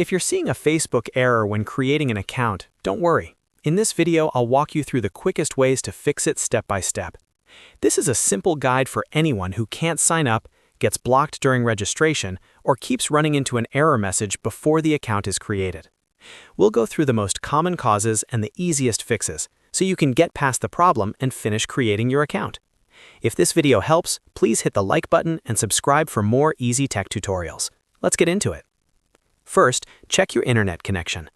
If you're seeing a Facebook error when creating an account, don't worry. In this video, I'll walk you through the quickest ways to fix it step by step. This is a simple guide for anyone who can't sign up, gets blocked during registration, or keeps running into an error message before the account is created. We'll go through the most common causes and the easiest fixes, so you can get past the problem and finish creating your account. If this video helps, please hit the like button and subscribe for more easy tech tutorials. Let's get into it. First, check your internet connection.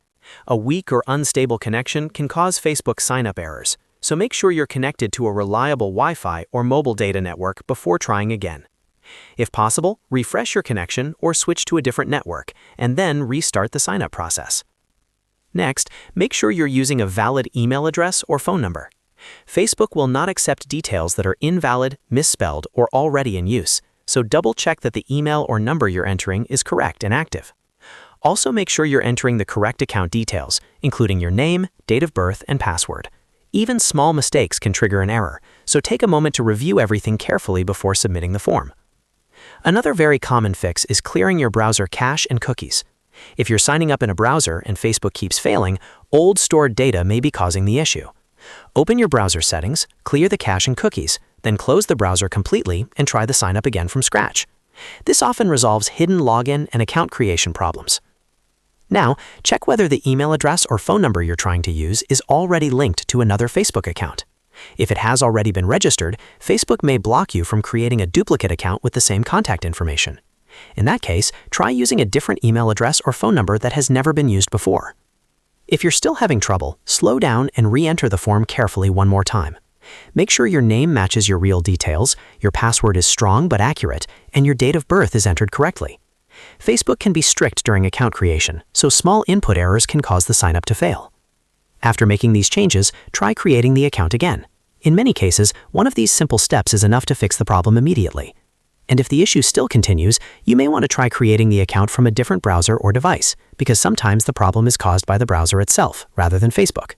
A weak or unstable connection can cause Facebook sign-up errors, so make sure you're connected to a reliable Wi-Fi or mobile data network before trying again. If possible, refresh your connection or switch to a different network, and then restart the sign-up process. Next, make sure you're using a valid email address or phone number. Facebook will not accept details that are invalid, misspelled, or already in use, so double-check that the email or number you're entering is correct and active. Also, make sure you're entering the correct account details, including your name, date of birth, and password. Even small mistakes can trigger an error, so take a moment to review everything carefully before submitting the form. Another very common fix is clearing your browser cache and cookies. If you're signing up in a browser and Facebook keeps failing, old stored data may be causing the issue. Open your browser settings, clear the cache and cookies, then close the browser completely and try the sign up again from scratch. This often resolves hidden login and account creation problems. Now, check whether the email address or phone number you're trying to use is already linked to another Facebook account. If it has already been registered, Facebook may block you from creating a duplicate account with the same contact information. In that case, try using a different email address or phone number that has never been used before. If you're still having trouble, slow down and re-enter the form carefully one more time. Make sure your name matches your real details, your password is strong but accurate, and your date of birth is entered correctly. Facebook can be strict during account creation, so small input errors can cause the sign-up to fail. After making these changes, try creating the account again. In many cases, one of these simple steps is enough to fix the problem immediately. And if the issue still continues, you may want to try creating the account from a different browser or device, because sometimes the problem is caused by the browser itself, rather than Facebook.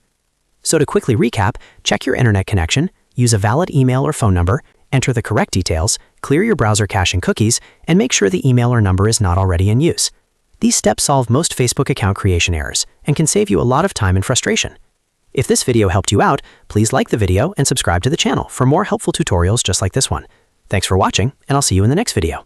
So to quickly recap, check your internet connection, use a valid email or phone number, enter the correct details, clear your browser cache and cookies, and make sure the email or number is not already in use. These steps solve most Facebook account creation errors and can save you a lot of time and frustration. If this video helped you out, please like the video and subscribe to the channel for more helpful tutorials just like this one. Thanks for watching, and I'll see you in the next video.